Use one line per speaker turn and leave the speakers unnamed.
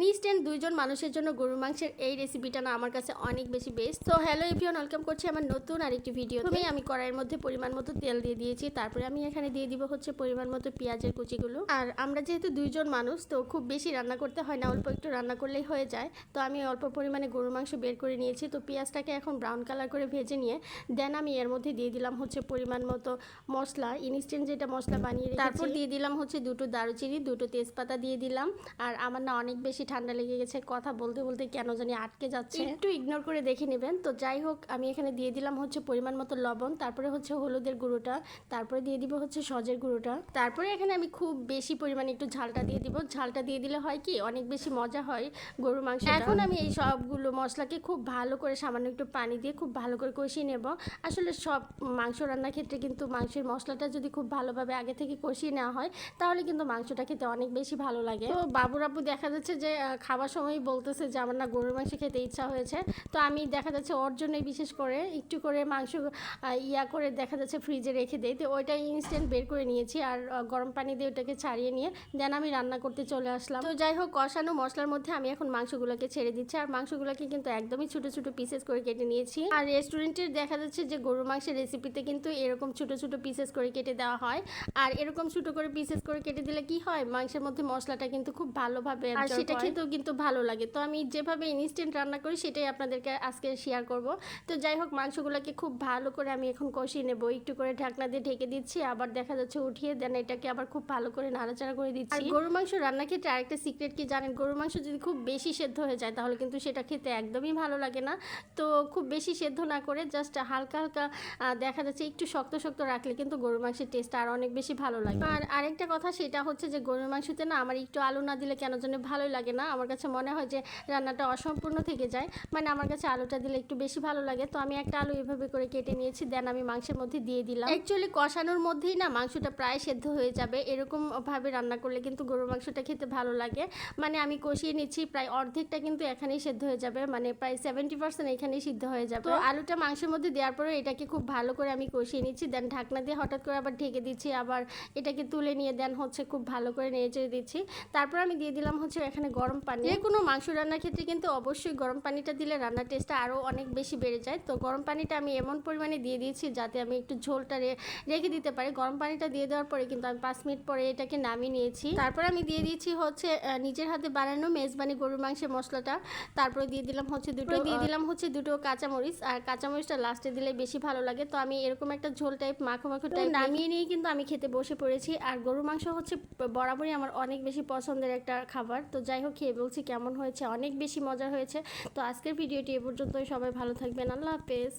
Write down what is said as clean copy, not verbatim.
Instant দুইজন মানুষের জন্য গরুর মাংসের এই রেসিপিটা না আমার কাছে অনেক বেশি বেস্ট। তো হ্যালো এভরিওয়ান, ওয়েলকাম করছি আমার নতুন আরেকটি ভিডিও। আমি কড়াইয়ের মধ্যে পরিমাণ মতো তেল দিয়ে দিয়েছি, তারপরে আমি এখানে দিয়ে দিব হচ্ছে পরিমাণ মতো পেঁয়াজের কুচিগুলো। আর আমরা যেহেতু দুইজন মানুষ, তো খুব বেশি রান্না করতে হয় না, অল্প একটু রান্না করলেই হয়ে যায়। তো আমি অল্প পরিমাণে গরুর মাংস বের করে নিয়েছি। তো পেঁয়াজটাকে এখন ব্রাউন কালার করে ভেজে নিয়ে দেন আমি এর মধ্যে দিয়ে দিলাম হচ্ছে পরিমাণ মতো মশলা, ইনস্ট্যান্ট যেটা মশলা বানিয়ে রেখেছি। তারপর দিয়ে দিলাম হচ্ছে দুটো দারুচিনি, দুটো তেজপাতা দিয়ে দিলাম। আর আমার না অনেক বেশি ঠান্ডা লেগে গেছে, কথা বলতে বলতে কেন জানি আটকে যাচ্ছে, একটু ইগনোর করে দেখে নেবেন। তো যাই হোক, আমি এখানে দিয়ে দিলাম হচ্ছে পরিমাণ মতো লবণ, তারপরে হচ্ছে হলুদের গুঁড়োটা, তারপরে দিয়ে দিব হচ্ছে সজের গুঁড়োটা। তারপরে এখানে আমি খুব বেশি পরিমাণে একটু ঝালটা দিয়ে দিব। ঝালটা দিয়ে দিলে হয় কি, অনেক বেশি মজা হয় গরুর মাংস। এখন আমি এই সবগুলো মশলাকে খুব ভালো করে সামান্য একটু পানি দিয়ে খুব ভালো করে কষিয়ে নেব। আসলে সব মাংস রান্নার ক্ষেত্রে কিন্তু মাংসের মশলাটা যদি খুব ভালোভাবে আগে থেকে কষিয়ে নেওয়া হয়, তাহলে কিন্তু মাংসটা খেতে অনেক বেশি ভালো লাগে। তো বাবুর আপু দেখা যাচ্ছে যে খাবার সময় বলতেছে যে আমার না গরুর মাংস খেতে ইচ্ছা হয়েছে। তো আমি দেখা যাচ্ছে ওর জন্যই বিশেষ করে একটু করে মাংস ইয়া করে দেখা যাচ্ছে ফ্রিজে রেখে দেই। তো ওইটা ইনস্ট্যান্ট বের করে নিয়েছি আর গরম পানি দিয়ে ওটাকে ছাড়িয়ে নিয়ে দেন আমি রান্না করতে চলে আসলাম। তো যাই হোক, কষানো মশলার মধ্যে আমি এখন মাংসগুলোকে ছেড়ে দিচ্ছি। আর মাংসগুলোকে কিন্তু একদমই ছোটো ছোটো পিসেস করে কেটে নিয়েছি। আর রেস্টুরেন্টের দেখা যাচ্ছে যে গরুর মাংসের রেসিপিতে কিন্তু এরকম ছোটো ছোটো পিসেস করে কেটে দেওয়া হয়। আর এরকম ছোটো করে পিসেস করে কেটে দিলে কি হয়, মাংসের মধ্যে মশলাটা কিন্তু খুব ভালোভাবে আর সেটা খেতেও কিন্তু ভালো লাগে। তো আমি যেভাবে ইনস্ট্যান্ট রান্না করি সেটাই আপনাদেরকে আজকে শেয়ার করব। তো যাই হোক, মাংসগুলোকে খুব ভালো করে আমি এখন কষিয়ে নেব। একটু করে ঢাকনা দিয়ে ঢেকে দিচ্ছি, আবার দেখা যাচ্ছে উঠিয়ে দেন এটাকে আবার খুব ভালো করে নাড়াচাড়া করে দিচ্ছি। আর গরুর মাংস রান্নার ক্ষেত্রে আরেকটা সিক্রেট কি জানেন, গরুর মাংস যদি খুব বেশি সেদ্ধ হয়ে যায় তাহলে কিন্তু সেটা খেতে একদমই ভালো লাগে না। তো খুব বেশি সেদ্ধ না করে জাস্ট হালকা হালকা দেখা যাচ্ছে একটু শক্ত শক্ত রাখলে কিন্তু গরুর মাংসের টেস্ট আর অনেক বেশি ভালো লাগে। আর আরেকটা কথা সেটা হচ্ছে যে গরুর মাংসতে না আমার একটু আলু না দিলে কেন যেন ভালোই লাগে না। আমার কাছে মনে হয় যে রান্নাটা অসম্পূর্ণ থেকে যায়, মানে আমার কাছে আলুটা দিলে একটু বেশি ভালো লাগে। তো আমি একটা আলু এভাবে করে কেটে নিয়েছি, দেন আমি মাংসের মধ্যে দিয়ে দিলাম। অ্যাকচুয়ালি কষানোর মধ্যেই না মাংসটা প্রায় সেদ্ধ হয়ে যাবে, এরকম ভাবে রান্না করলে কিন্তু গরুর মাংসটা খেতে ভালো লাগে। মানে আমি কষিয়ে নিচ্ছি, প্রায় অর্ধেকটা কিন্তু এখানেই সেদ্ধ হয়ে যাবে, মানে প্রায় 70% এখানেই সিদ্ধ হয়ে যাবে। তো আলুটা মাংসের মধ্যে দেওয়ার পরে এটাকে খুব ভালো করে আমি কষিয়ে নিচ্ছি, দেন ঢাকনা দিয়ে হঠাৎ করে আবার ঢেকে দিচ্ছি, আবার এটাকে তুলে নিয়ে দেন হচ্ছে খুব ভালো করে নেড়ে দিচ্ছি। তারপর আমি দিয়ে দিলাম হচ্ছে এখানে গরম পানি। যে কোনো মাংস রান্নার ক্ষেত্রে কিন্তু অবশ্যই গরম পানিটা দিলে রান্নার টেস্টটা আরও অনেক বেশি বেড়ে যায়। তো গরম পানিটা আমি এমন পরিমাণে দিয়ে দিয়েছি যাতে আমি একটু ঝোলটা রেখে দিতে পারি। গরম পানিটা দিয়ে দেওয়ার পরে কিন্তু আমি 5 মিনিট পরে এটাকে নামিয়ে নিয়েছি। তারপর আমি দিয়ে দিয়েছি হচ্ছে নিজের হাতে বানানো মেজবানি গরুর মাংসের মশলাটা। তারপরে দিয়ে দিলাম হচ্ছে দুটো কাঁচামরিচ। আর কাঁচামরিচটা লাস্টে দিলে বেশি ভালো লাগে। তো আমি এরকম একটা ঝোল টাইপ মাখো মাখো টাইপ নামিয়ে নিয়ে কিন্তু আমি খেতে বসে পড়েছি। আর গরুর মাংস হচ্ছে বরাবরই আমার অনেক বেশি পছন্দের একটা খাবার। তো যাই হোক, খেয়ে বলছি কেমন হয়েছে, অনেক বেশি মজা হয়েছে। তো আজকের ভিডিওটি এ পর্যন্তই। সবাই ভালো থাকবেন, আল্লাহ হাফেজ।